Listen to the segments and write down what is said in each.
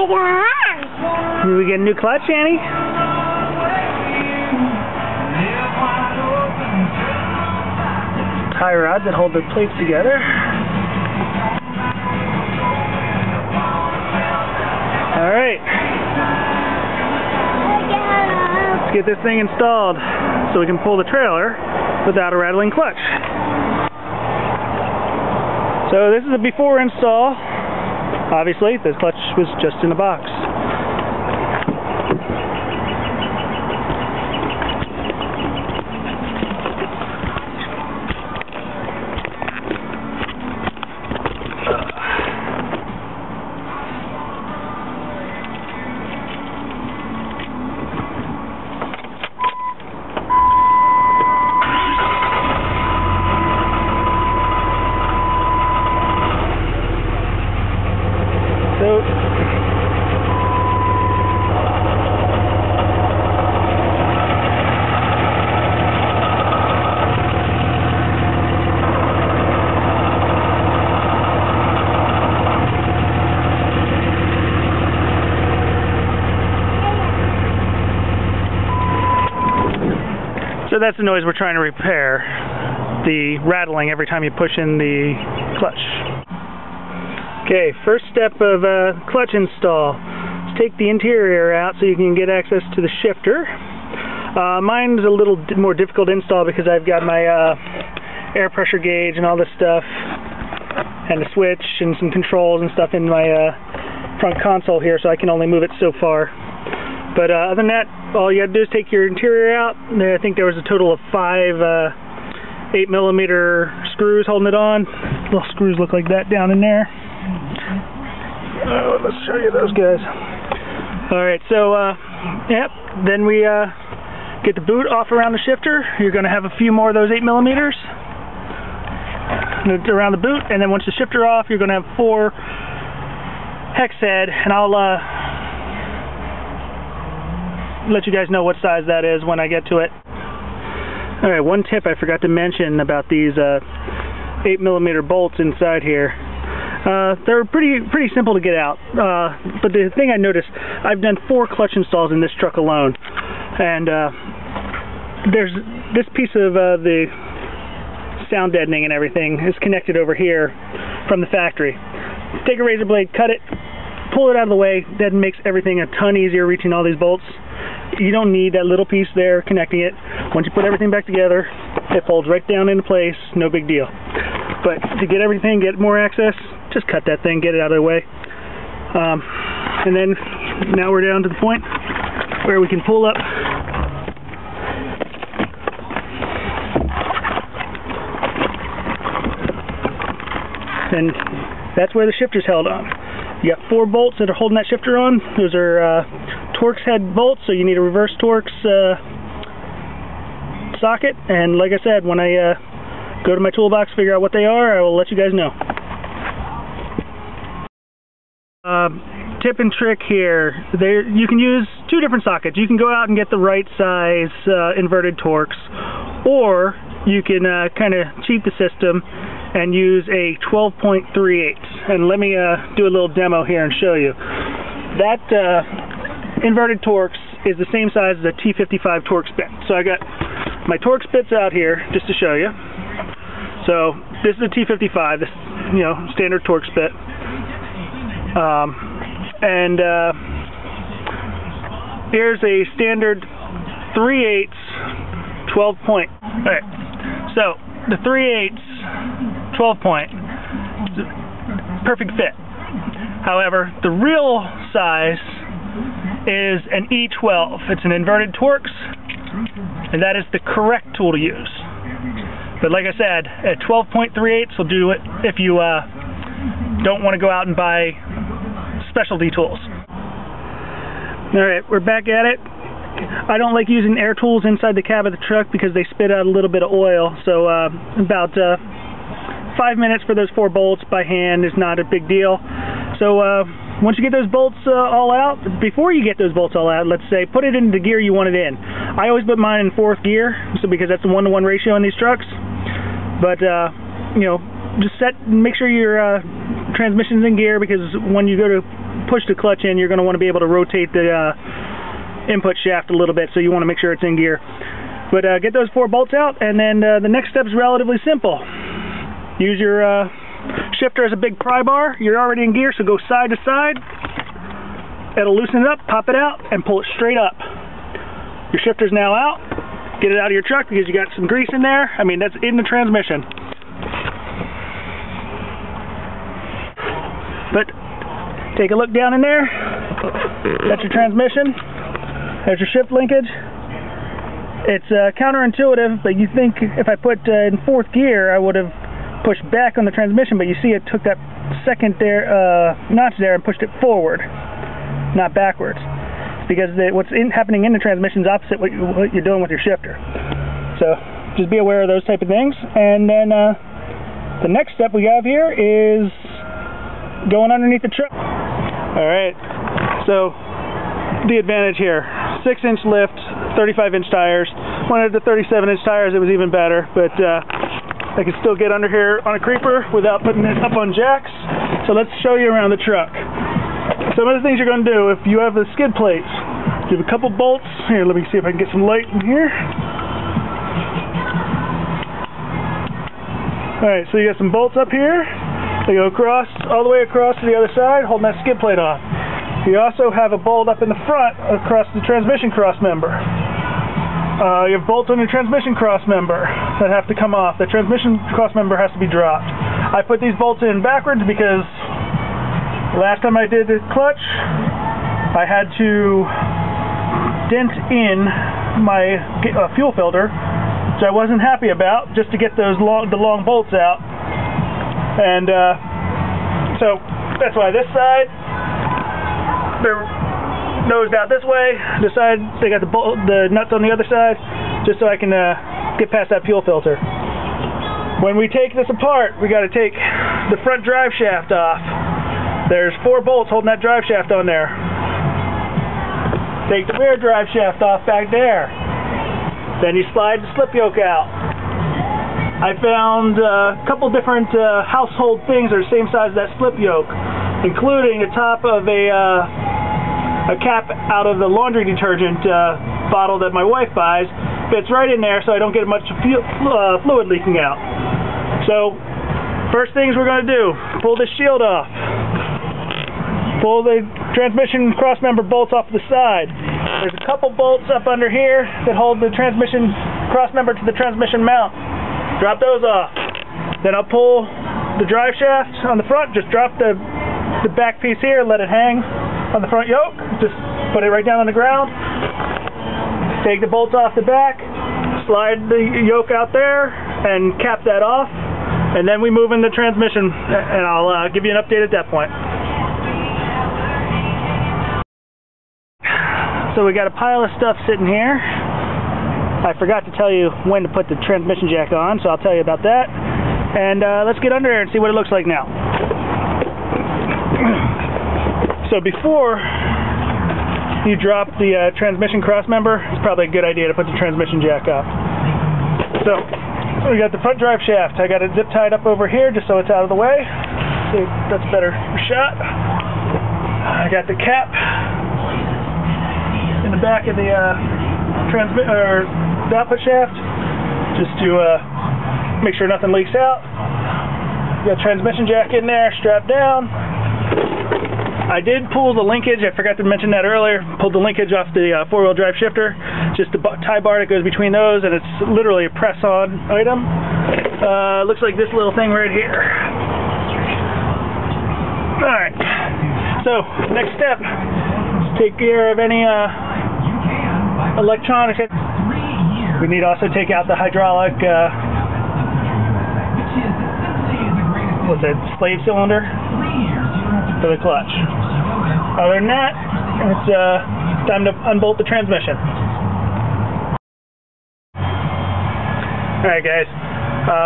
Did we get a new clutch, Annie? Tie rods that hold the plates together. Alright. Let's get this thing installed so we can pull the trailer without a rattling clutch. So this is a before install. Obviously, the clutch was just in a box. So that's the noise we're trying to repair, the rattling every time you push in the clutch. Okay, first step of clutch install is take the interior out so you can get access to the shifter. Mine's a little more difficult to install because I've got my air pressure gauge and all this stuff, and the switch and some controls and stuff in my front console here, so I can only move it so far. But other than that, all you gotta do is take your interior out. I think there was a total of 5 8mm screws holding it on. Little screws look like that down in there. Oh, let's show you those guys. Alright, so yep, then we get the boot off around the shifter. You're gonna have a few more of those 8mm around the boot, and then once the shifter off, you're gonna have 4 hex head, and I'll let you guys know what size that is when I get to it. Alright, one tip I forgot to mention about these 8mm bolts inside here. They're pretty simple to get out, but the thing I noticed, I've done 4 clutch installs in this truck alone, and there's this piece of the sound deadening and everything is connected over here from the factory. Take a razor blade, cut it, pull it out of the way. That makes everything a ton easier reaching all these bolts. You don't need that little piece there connecting it. Once you put everything back together, it folds right down into place, no big deal. But to get everything, get more access, just cut that thing, get it out of the way. And then now we're down to the point where we can pull up and that's where the shifter's held on. You got 4 bolts that are holding that shifter on. Those are Torx head bolts, so you need a reverse Torx socket. And like I said, when I go to my toolbox, figure out what they are, I will let you guys know. Tip and trick here, you can use 2 different sockets. You can go out and get the right size inverted Torx, or you can kind of cheat the system and use a 12.38. And let me do a little demo here and show you. That inverted Torx is the same size as a T55 Torx bit. So I got my Torx bits out here just to show you. So this is a T55, this standard Torx bit. And here's a standard 3/8 12 point. Alright, so the 3/8 12 point, perfect fit. However, the real size is an E12. It's an inverted Torx, and that is the correct tool to use. But like I said, a 12.38 will do it if you don't want to go out and buy specialty tools. Alright, we're back at it. I don't like using air tools inside the cab of the truck because they spit out a little bit of oil, so about 5 minutes for those 4 bolts by hand is not a big deal. So once you get those bolts all out, before you get those bolts all out, let's say, put it into the gear you want it in. I always put mine in 4th gear, so because that's a 1-to-1 ratio in these trucks. But just make sure your transmission's in gear, because when you go to push the clutch in, you're going to want to be able to rotate the input shaft a little bit, so you want to make sure it's in gear. But get those 4 bolts out, and then the next step is relatively simple. Use your shifter as a big pry bar. You're already in gear, so go side to side. It'll loosen it up, pop it out, and pull it straight up. Your shifter's now out. Get it out of your truck because you got some grease in there. I mean, that's in the transmission. But take a look down in there. That's your transmission. There's your shift linkage. It's counterintuitive, but you think if I put in 4th gear, I would have pushed back on the transmission, but you see it took that second there notch there and pushed it forward, not backwards. Because what's happening in the transmission is opposite what you're doing with your shifter. So just be aware of those type of things. And then the next step we have here is going underneath the truck. Alright, so the advantage here, 6-inch lift, 35-inch tires. Wanted the 37-inch tires, it was even better, but I can still get under here on a creeper without putting it up on jacks. So let's show you around the truck. Some of the things you're going to do if you have the skid plates. You have a couple bolts. Here, let me see if I can get some light in here. Alright, so you got some bolts up here. They go across, all the way across to the other side, holding that skid plate on. You also have a bolt up in the front across the transmission cross member. You have bolts on your transmission cross member that have to come off. The transmission cross member has to be dropped. I put these bolts in backwards because last time I did the clutch, I had to dent in my fuel filter, which I wasn't happy about, just to get the long bolts out. And so that's why this side, they're nosed out this way. This side, they got the nuts on the other side, just so I can get past that fuel filter. When we take this apart, we got to take the front drive shaft off. There's 4 bolts holding that drive shaft on there. Take the rear drive shaft off back there. Then you slide the slip yoke out. I found a couple different household things that are the same size as that slip yoke, including the top of a cap out of the laundry detergent bottle that my wife buys. Fits right in there so I don't get much fluid leaking out. So, first things we're going to do, pull this shield off. Pull the transmission crossmember bolts off the side. There's a couple bolts up under here that hold the transmission crossmember to the transmission mount. Drop those off. Then I'll pull the drive shaft on the front. Just drop the back piece here, let it hang on the front yoke. Just put it right down on the ground. Take the bolts off the back, slide the yoke out there, and cap that off. And then we move in the transmission, and I'll give you an update at that point. So we got a pile of stuff sitting here. I forgot to tell you when to put the transmission jack on, so I'll tell you about that. And let's get under there and see what it looks like now. So before you drop the transmission cross member, it's probably a good idea to put the transmission jack up. So we got the front drive shaft. I got it zip tied up over here just so it's out of the way. See, that's a better shot. I got the cap in the back of the output shaft, just to make sure nothing leaks out. Got transmission jack in there, strapped down. I did pull the linkage, I forgot to mention that earlier, pulled the linkage off the 4-wheel drive shifter, just the tie bar that goes between those, and it's literally a press-on item. Looks like this little thing right here. Alright, so next step, take care of any electronics. We need to also take out the hydraulic what's that, slave cylinder for the clutch. Other than that, it's time to unbolt the transmission. Alright guys,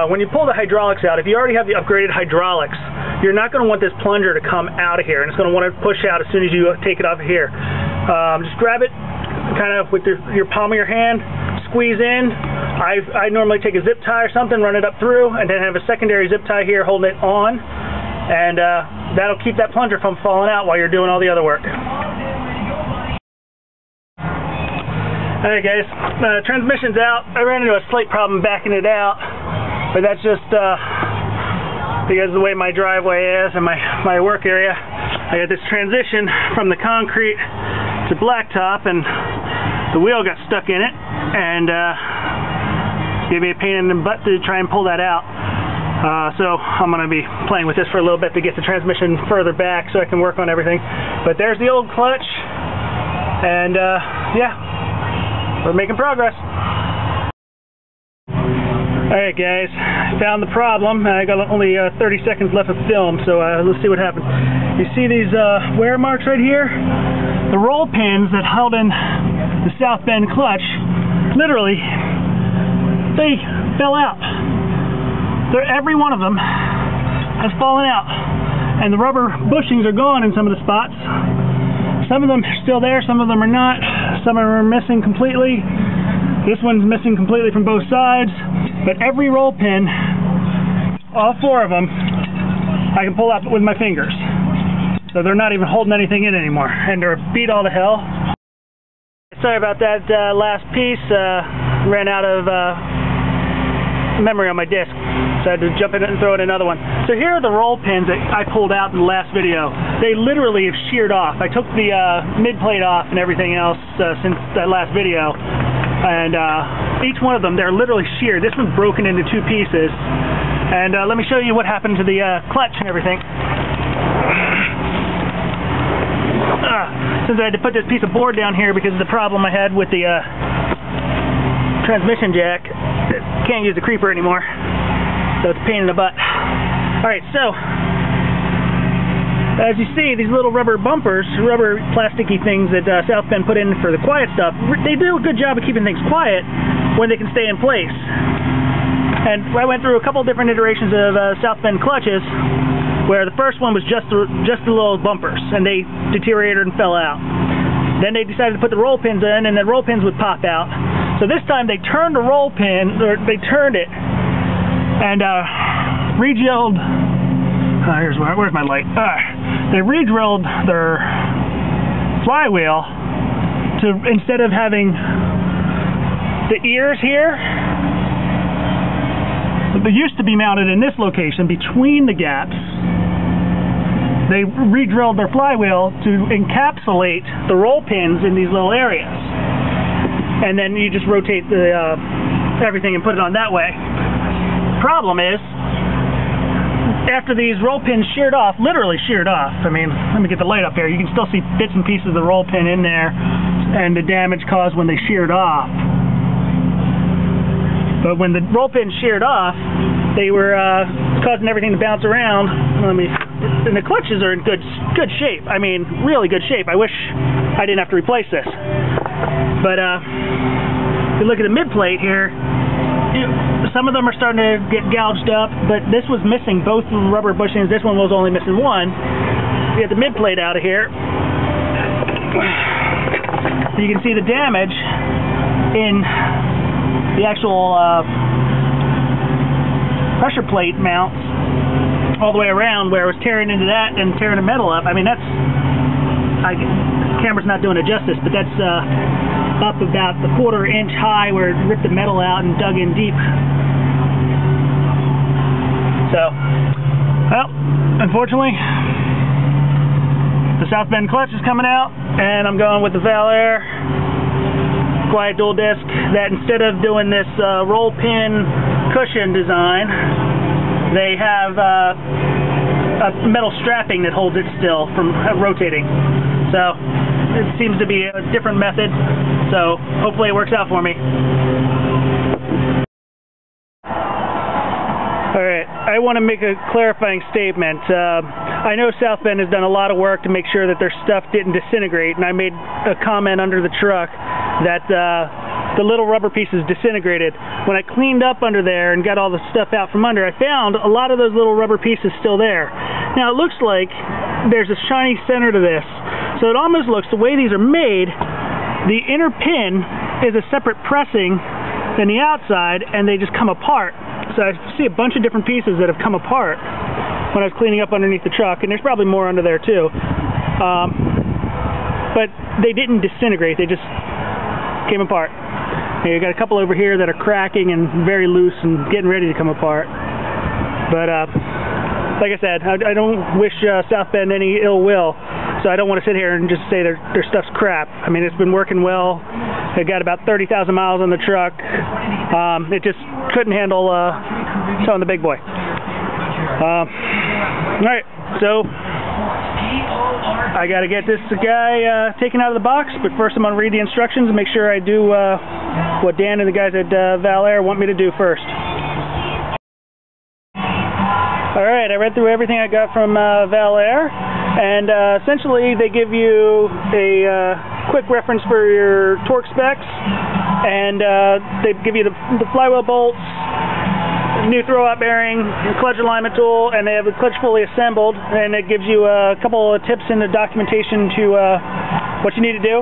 when you pull the hydraulics out, if you already have the upgraded hydraulics, you're not going to want this plunger to come out of here, and it's going to want to push out as soon as you take it off of here. Just grab it kind of with your palm of your hand, squeeze in. I normally take a zip tie or something, run it up through, and then have a secondary zip tie here holding it on. and that'll keep that plunger from falling out while you're doing all the other work. Alright guys, transmission's out. I ran into a slight problem backing it out, but that's just because of the way my driveway is and my work area. I got this transition from the concrete to blacktop, and the wheel got stuck in it, and gave me a pain in the butt to try and pull that out. So I'm going to be playing with this for a little bit to get the transmission further back so I can work on everything. But there's the old clutch, and yeah, we're making progress. Alright guys, found the problem. I got only 30 seconds left of film, so let's see what happens. You see these wear marks right here? The roll pins that held in the Southbend clutch, literally, they fell out. Every one of them has fallen out, and the rubber bushings are gone in some of the spots. Some of them are still there, some of them are not. Some of them are missing completely. This one's missing completely from both sides. But every roll pin, all four of them, I can pull out with my fingers. So they're not even holding anything in anymore. And they're beat all to hell. Sorry about that last piece. Ran out of memory on my disc. So I had to jump in and throw in another one. So here are the roll pins that I pulled out in the last video. They literally have sheared off. I took the mid plate off and everything else since that last video. And each one of them, they're literally sheared. This one's broken into two pieces. And let me show you what happened to the clutch and everything. Since I had to put this piece of board down here because of the problem I had with the transmission jack, can't use the creeper anymore. So it's a pain in the butt. Alright, so as you see, these little rubber bumpers, rubber plasticky things that Southbend put in for the quiet stuff, they do a good job of keeping things quiet when they can stay in place. And I went through a couple different iterations of Southbend clutches, where the first one was just the little bumpers, and they deteriorated and fell out. Then they decided to put the roll pins in, and the roll pins would pop out. So this time they turned the roll pin, or they turned it, and re-drilled. Where's my light? They re-drilled their flywheel to, instead of having the ears here, they used to be mounted in this location between the gaps. They re-drilled their flywheel to encapsulate the roll pins in these little areas. And then you just rotate the everything and put it on that way. Problem is, after these roll pins sheared off, literally sheared off, I mean, let me get the light up here, you can still see bits and pieces of the roll pin in there and the damage caused when they sheared off. But when the roll pins sheared off, they were causing everything to bounce around. And the clutches are in good shape. I mean, really good shape. I wish I didn't have to replace this. But if you look at the mid plate here, some of them are starting to get gouged up, but this was missing both rubber bushings. This one was only missing one. We have the mid plate out of here. You can see the damage in the actual pressure plate mounts all the way around, where it was tearing into that and tearing the metal up. I mean, that's, the camera's not doing it justice, but that's up about the 1/4 inch high where it ripped the metal out and dug in deep. So, well, unfortunately, the Southbend clutch is coming out, and I'm going with the Valair quiet dual disc, that instead of doing this roll pin cushion design, they have a metal strapping that holds it still from rotating. So it seems to be a different method, so hopefully it works out for me. Alright, I want to make a clarifying statement. I know Southbend has done a lot of work to make sure that their stuff didn't disintegrate, and I made a comment under the truck that the little rubber pieces disintegrated. When I cleaned up under there and got all the stuff out from under, I found a lot of those little rubber pieces still there. Now it looks like there's a shiny center to this, so it almost looks, the way these are made, the inner pin is a separate pressing than the outside, and they just come apart. So I see a bunch of different pieces that have come apart. when I was cleaning up underneath the truck, and there's probably more under there too. But they didn't disintegrate, they just came apart. You got a couple over here that are cracking and very loose and getting ready to come apart. But like I said, I don't wish Southbend any ill will, so I don't want to sit here and just say their stuff's crap. I mean, it's been working well. It got about 30,000 miles on the truck. It just couldn't handle towing the big boy. Alright, so I got to get this guy taken out of the box, but first I'm going to read the instructions and make sure I do what Dan and the guys at Valair want me to do first. Alright, I read through everything I got from Valair, and essentially they give you a quick reference for your torque specs, and they give you the flywheel bolts, new throw-out bearing, clutch alignment tool, and they have the clutch fully assembled, and it gives you a couple of tips in the documentation to what you need to do.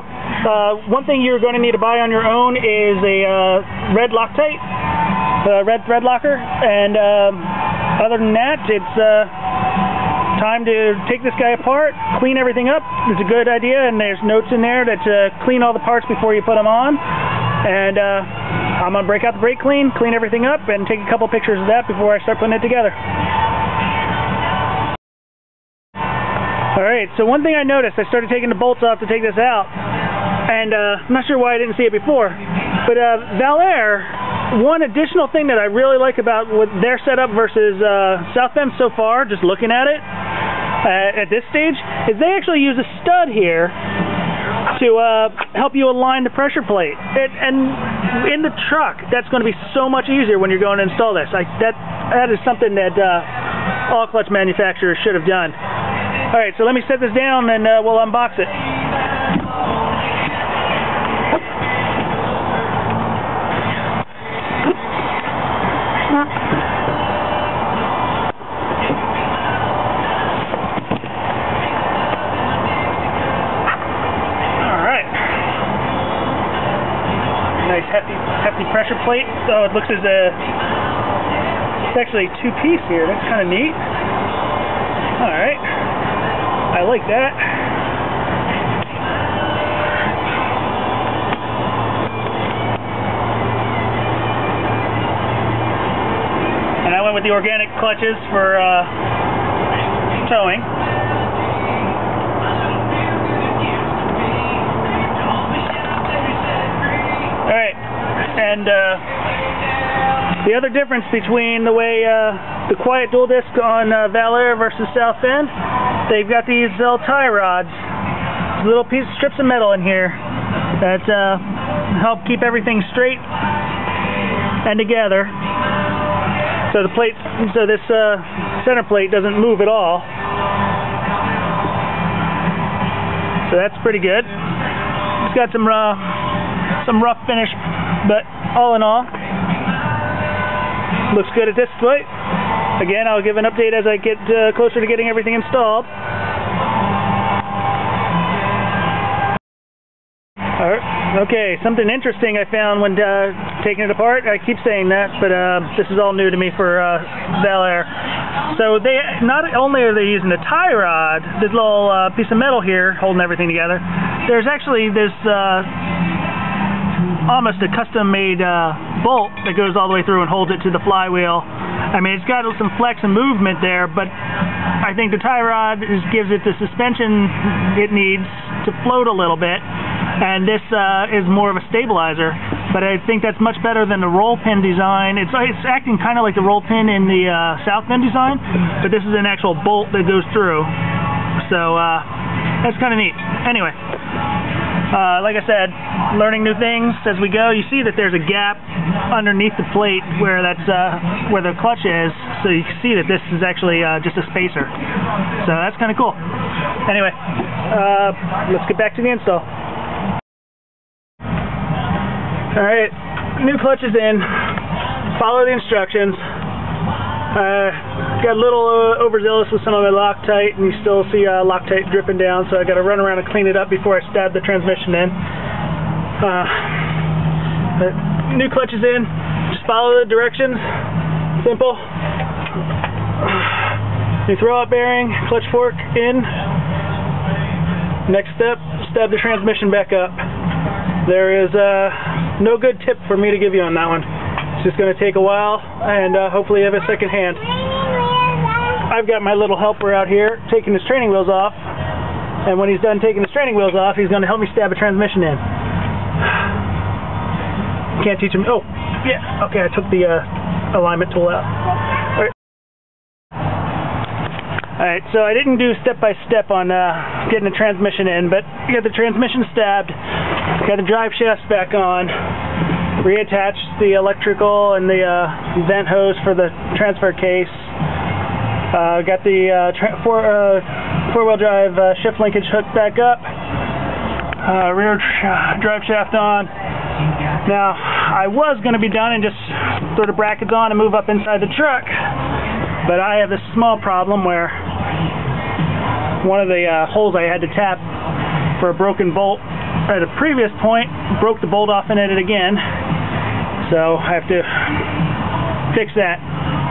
One thing you're going to need to buy on your own is a red Loctite, red thread locker, and other than that, it's time to take this guy apart, clean everything up. It's a good idea, and there's notes in there that clean all the parts before you put them on. And I'm going to break out the brake clean everything up, and take a couple pictures of that before I start putting it together. Alright, so one thing I noticed, I started taking the bolts off to take this out, and I'm not sure why I didn't see it before, but Valair, one additional thing that I really like about what their setup versus Southbend so far, just looking at it at this stage, is they actually use a stud here to help you align the pressure plate. And in the truck, that's going to be so much easier when you're going to install this. That is something that all clutch manufacturers should have done. Alright, so let me set this down and we'll unbox it. Nice hefty pressure plate. So it looks as it's actually two-piece here. That's kind of neat. Alright, I like that. And I went with the organic clutches for towing. Alright, and the other difference between the way the quiet dual disc on Valair versus Southbend, they've got these little tie rods, little strips of metal in here that help keep everything straight and together. So the plate, so this center plate doesn't move at all. So that's pretty good. It's got some rough finish, but all in all, looks good at this point. Again, I'll give an update as I get closer to getting everything installed. Okay, something interesting I found when taking it apart. I keep saying that, but this is all new to me for Valair. So they not only are they using the tie rod, this little piece of metal here holding everything together, there's actually this almost a custom-made bolt that goes all the way through and holds it to the flywheel. I mean, it's got some flex and movement there, but I think the tie rod gives it the suspension it needs to float a little bit, and this is more of a stabilizer. But I think that's much better than the roll pin design. It's acting kind of like the roll pin in the Southbend design, but this is an actual bolt that goes through. So that's kind of neat. Anyway. Like I said, learning new things as we go. You see that there's a gap underneath the plate where that's where the clutch is, so you can see that this is actually just a spacer. So that's kind of cool. Anyway, let's get back to the install. Alright, new clutch is in. Follow the instructions. Got a little overzealous with some of my Loctite, and you still see Loctite dripping down, so I got to run around and clean it up before I stab the transmission in. But new clutch is in. Just follow the directions. Simple. New throwout bearing, clutch fork in. Next step, stab the transmission back up. There is no good tip for me to give you on that one. It's just going to take a while, and hopefully you have a second hand. I've got my little helper out here taking his training wheels off, and when he's done taking his training wheels off, he's going to help me stab a transmission in. Can't teach him. Oh, yeah. Okay, I took the alignment tool out. Alright, so I didn't do step-by-step on getting the transmission in, but you got the transmission stabbed, got the drive shafts back on, reattached the electrical and the vent hose for the transfer case, got the four-wheel drive shift linkage hooked back up, rear drive shaft on. Now, I was going to be done and just throw the brackets on and move up inside the truck, but I have this small problem where one of the holes I had to tap for a broken bolt at a previous point broke the bolt off in it again, so I have to fix that.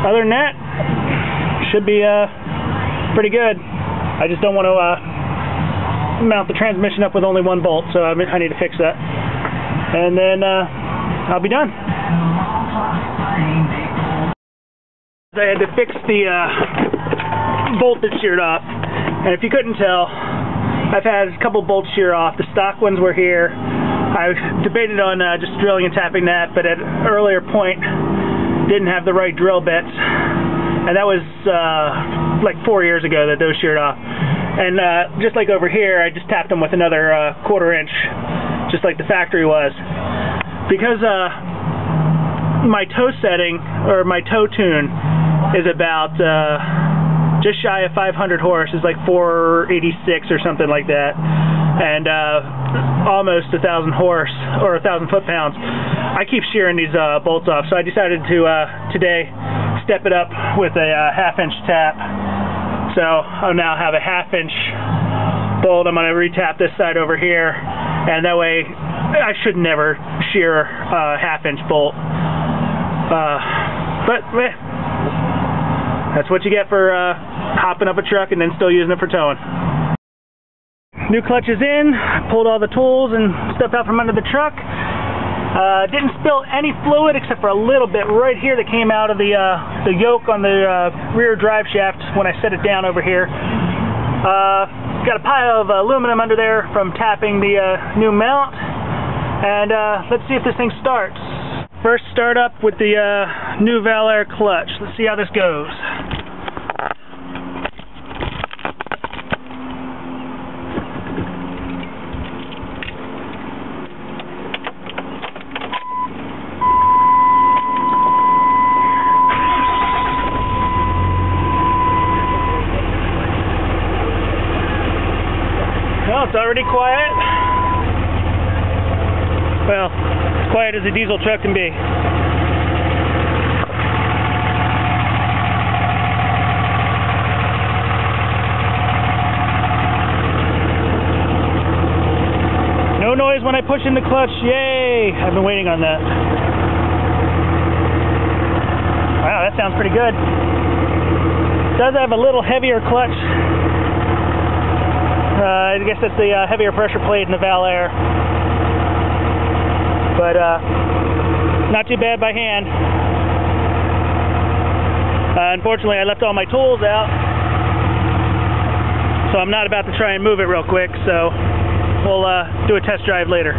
Other than that, should be pretty good. I just don't want to mount the transmission up with only one bolt, so I need to fix that, and then I'll be done. I had to fix the bolt that sheared off, and if you couldn't tell, I've had a couple bolts shear off. The stock ones were here. I debated on just drilling and tapping that, but at an earlier point didn't have the right drill bits, and that was like 4 years ago that those sheared off. And just like over here, I just tapped them with another 1/4 inch, just like the factory was. Because my toe setting, or my toe tune, is about just shy of 500 horse. It's like 486 or something like that, and almost 1,000 horse or 1,000 foot-pounds. I keep shearing these bolts off, so I decided to today step it up with a 1/2 inch tap. So I'll now have a 1/2 inch bolt. I'm going to retap this side over here, and that way I should never shear a 1/2 inch bolt. But that's what you get for hopping up a truck and then still using it for towing. New clutch is in. I pulled all the tools and stuff out from under the truck. Didn't spill any fluid except for a little bit right here that came out of the yoke on the rear drive shaft when I set it down over here. Got a pile of aluminum under there from tapping the new mount, and let's see if this thing starts. First start up with the new Valair clutch. Let's see how this goes. Well, it's already quiet. Well, as quiet as a diesel truck can be. No noise when I push in the clutch. Yay! I've been waiting on that. Wow, that sounds pretty good. It does have a little heavier clutch. I guess that's the heavier pressure plate in the Valair. But not too bad by hand. Unfortunately, I left all my tools out, so I'm not about to try and move it real quick, so we'll do a test drive later.